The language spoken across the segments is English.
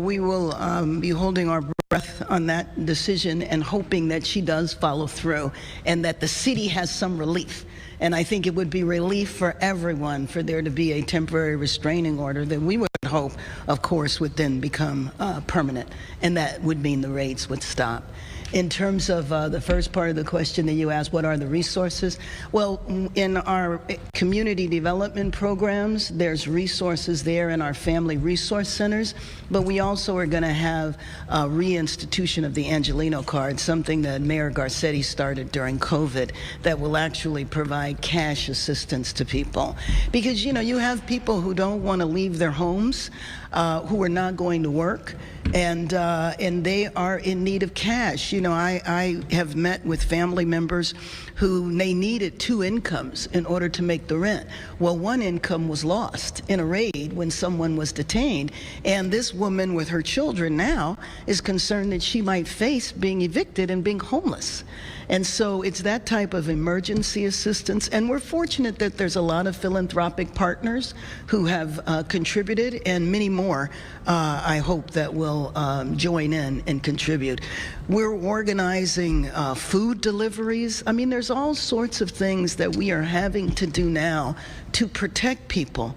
we will be holding our breath on that decision and hoping that she does follow through and that the city has some relief. And I think it would be relief for everyone for there to be a temporary restraining order that we would hope, of course, would then become permanent. And that would mean the raids would stop. In terms of the first part of the question that you asked, what are the resources? Well, in our community development programs, there's resources there in our family resource centers, but we also are going to have a reinstitution of the Angelino card, something that Mayor Garcetti started during COVID, that will actually provide cash assistance to people. Because, you know, you have people who don't want to leave their homes, who are not going to work, and they are in need of cash. You know, I have met with family members who they needed 2 incomes in order to make the rent. Well, 1 income was lost in a raid when someone was detained, and this woman with her children now is concerned that she might face being evicted and being homeless. And so it's that type of emergency assistance, and we're fortunate that there's a lot of philanthropic partners who have contributed, and many more, I hope, that will join in and contribute. We're organizing food deliveries. I mean, there's all sorts of things that we are having to do now to protect people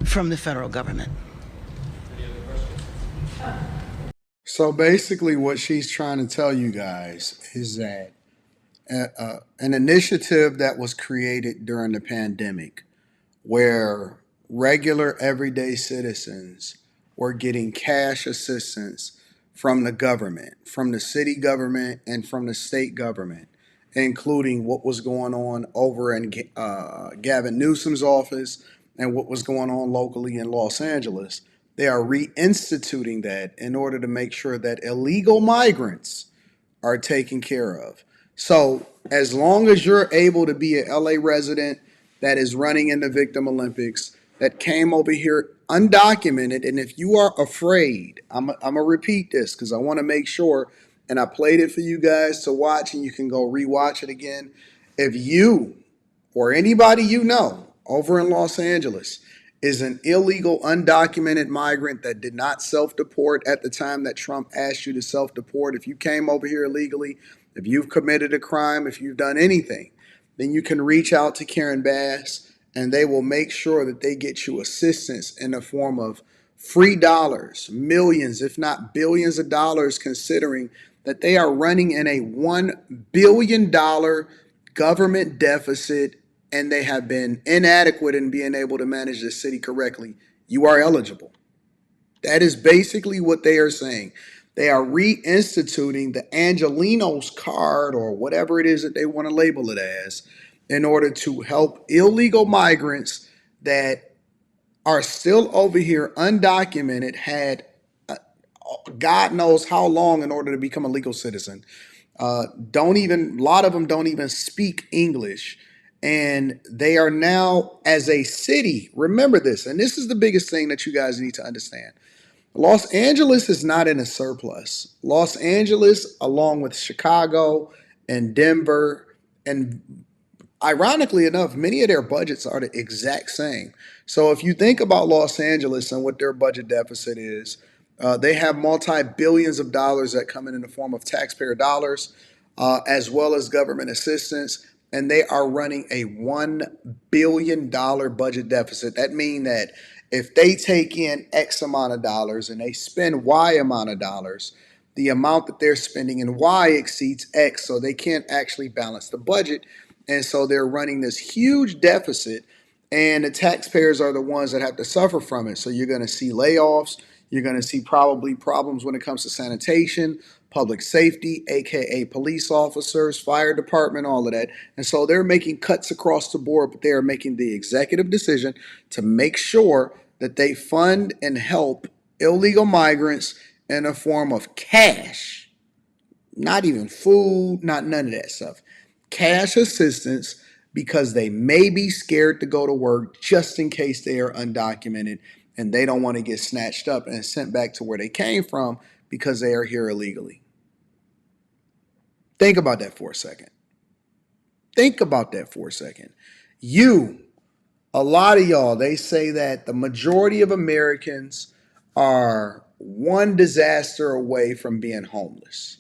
from the federal government. So basically what she's trying to tell you guys is that an initiative that was created during the pandemic where regular everyday citizens were getting cash assistance from the government, from the city government and from the state government, including what was going on over in Gavin Newsom's office and what was going on locally in Los Angeles. They are reinstituting that in order to make sure that illegal migrants are taken care of. So as long as you're able to be an LA resident that is running in the Victim Olympics, that came over here undocumented, and if you are afraid, I'm going to repeat this because I want to make sure, and I played it for you guys to watch, and you can go rewatch it again. If you or anybody you know over in Los Angeles is an illegal, undocumented migrant that did not self-deport at the time that Trump asked you to self-deport, if you came over here illegally, if you've committed a crime, if you've done anything, then you can reach out to Karen Bass and they will make sure that they get you assistance in the form of free dollars, millions, if not billions of dollars, considering that they are running in a $1 billion government deficit and they have been inadequate in being able to manage the city correctly. You are eligible. That is basically what they are saying. They are reinstituting the Angelinos card or whatever it is that they want to label it as in order to help illegal migrants that are still over here undocumented, had God knows how long in order to become a legal citizen. A lot of them don't even speak English. And they are now, as a city, remember this, and this is the biggest thing that you guys need to understand. Los Angeles is not in a surplus. Los Angeles, along with Chicago and Denver, and ironically enough, many of their budgets are the exact same. So if you think about Los Angeles and what their budget deficit is, they have multi-billions of dollars that come in the form of taxpayer dollars, as well as government assistance, and they are running a $1 billion budget deficit. That means that if they take in X amount of dollars and they spend Y amount of dollars, the amount that they're spending in Y exceeds X, so they can't actually balance the budget. And so they're running this huge deficit, and the taxpayers are the ones that have to suffer from it. So you're going to see layoffs. You're going to see probably problems when it comes to sanitation, public safety, aka police officers, fire department, all of that. And so they're making cuts across the board, but they are making the executive decision to make sure that they fund and help illegal migrants in a form of cash, not even food, not none of that stuff. Cash assistance, because they may be scared to go to work just in case they are undocumented and they don't want to get snatched up and sent back to where they came from because they are here illegally. Think about that for a second. Think about that for a second. A lot of y'all, they say that the majority of Americans are one disaster away from being homeless.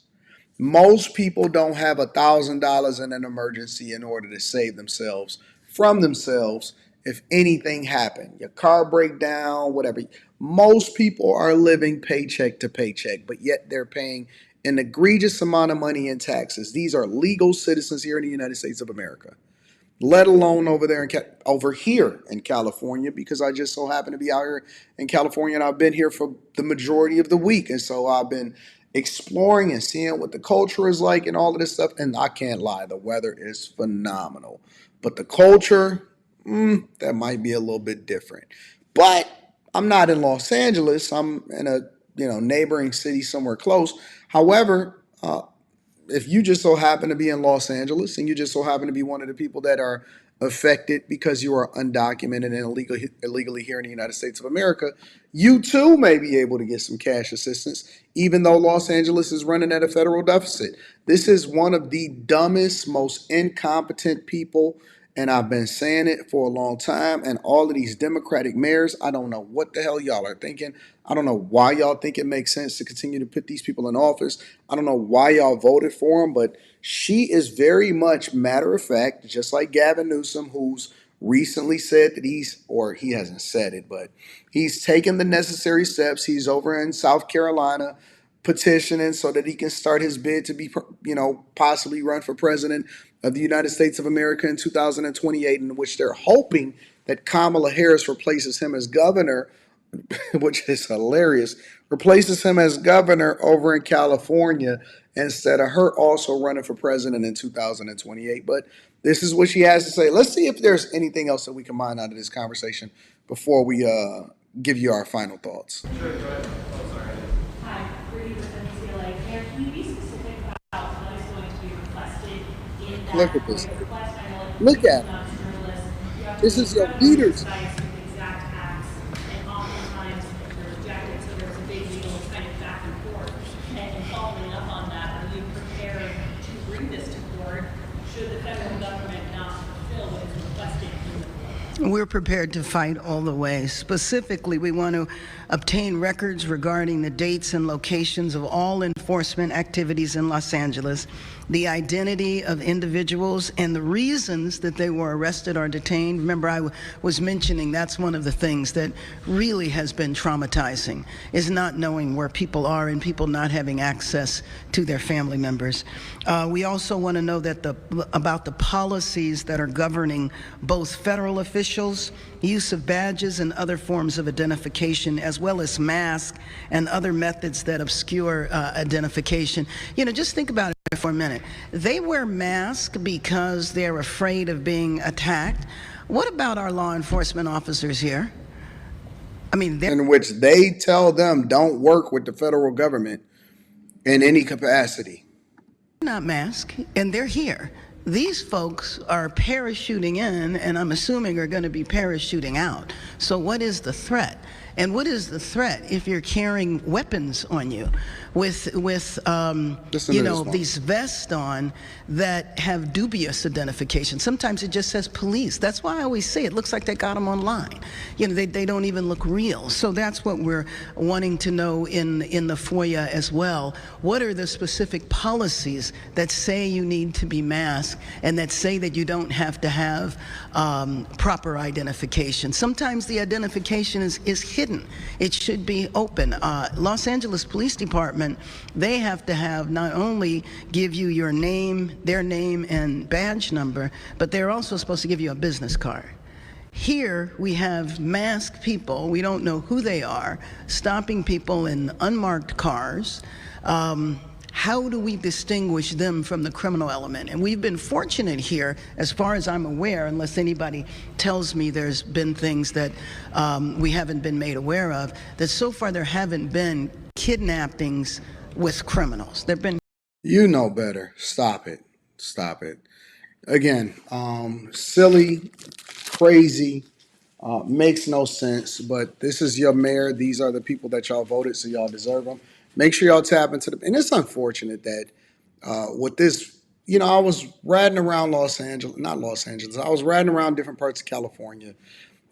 Most people don't have $1,000 in an emergency in order to save themselves from themselves if anything happened. Your car break down, whatever. Most people are living paycheck to paycheck, but yet they're paying an egregious amount of money in taxes. These are legal citizens here in the United States of America, let alone over here in California, because I just so happen to be out here in California and I've been here for the majority of the week, and so I've been exploring and seeing what the culture is like and all of this stuff. And I can't lie, the weather is phenomenal, but the culture, that might be a little bit different. But I'm not in Los Angeles. I'm in a neighboring city somewhere close. However, if you just so happen to be in Los Angeles and you just so happen to be one of the people that are affected because you are undocumented and illegally here in the United States of America, you too may be able to get some cash assistance, even though Los Angeles is running at a federal deficit. This is one of the dumbest, most incompetent people, and I've been saying it for a long time. And all of these Democratic mayors, I don't know what the hell y'all are thinking. I don't know why y'all think it makes sense to continue to put these people in office. I don't know why y'all voted for them, but she is very much matter of fact, just like Gavin Newsom, who's recently said that he hasn't said it, but he's taken the necessary steps. He's over in South Carolina petitioning so that he can start his bid to be, possibly run for president of the United States of America in 2028, in which they're hoping that Kamala Harris replaces him as governor, which is hilarious, replaces him as governor over in California instead of her also running for president in 2028. But this is what she has to say. Let's see if there's anything else that we can mine out of this conversation before we give you our final thoughts. Sure, go ahead. Oh, sorry. Hi, Rudy with NCLA. Mayor, can you be specific about what is going to be requested in that Look at this. request? I know Look at it. not journalists. You have to This be is your incredibly leaders. precise with exact acts, and oftentimes they're rejected, so there's a big legal kind of back and forth. And following up on that, are you prepared to bring this to court should the federal government not fulfill what is requested in the court? We're prepared to fight all the way. Specifically, we want to obtain records regarding the dates and locations of all enforcement activities in Los Angeles, the identity of individuals, and the reasons that they were arrested or detained. Remember, I was mentioning that's one of the things that really has been traumatizing, is not knowing where people are and people not having access to their family members. We also want to know that about the policies that are governing both federal officials, use of badges and other forms of identification, as well as masks and other methods that obscure identification. Just think about it for a minute. They wear masks because they're afraid of being attacked. What about our law enforcement officers here? I mean, they're In which they tell them don't work with the federal government in any capacity. not masked, and they're here. These folks are parachuting in, and I'm assuming are going to be parachuting out. So what is the threat? And what is the threat if you're carrying weapons on you with these vests on that have dubious identification? Sometimes it just says police. That's why I always say it looks like they got them online. They don't even look real. So that's what we're wanting to know in the FOIA as well. What are the specific policies that say you need to be masked and that say that you don't have to have proper identification? Sometimes the identification is hidden. It should be open. Los Angeles Police Department, they have to have not only give you your name, their name and badge number, but they're also supposed to give you a business card. Here we have masked people, we don't know who they are, stopping people in unmarked cars. How do we distinguish them from the criminal element? And we've been fortunate here, as far as I'm aware, unless anybody tells me there's been things that we haven't been made aware of, that so far there haven't been kidnappings with criminals. There've been. You know better. Stop it. Stop it. Again, silly, crazy, makes no sense, but this is your mayor. These are the people that y'all voted, so y'all deserve them. Make sure y'all tap into them. And it's unfortunate that with this, I was riding around not Los Angeles. I was riding around different parts of California,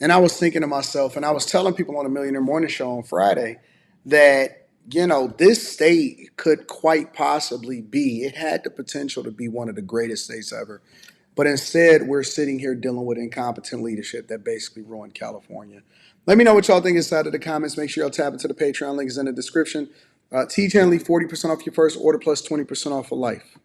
and I was thinking to myself, and I was telling people on the Millionaire Morning Show on Friday that you know, this state could quite possibly be, it had the potential to be one of the greatest states ever. But instead, we're sitting here dealing with incompetent leadership that basically ruined California. Let me know what y'all think inside of the comments. Make sure y'all tap into the Patreon link is in the description. T10 leave 40% off your first order plus 20% off for life.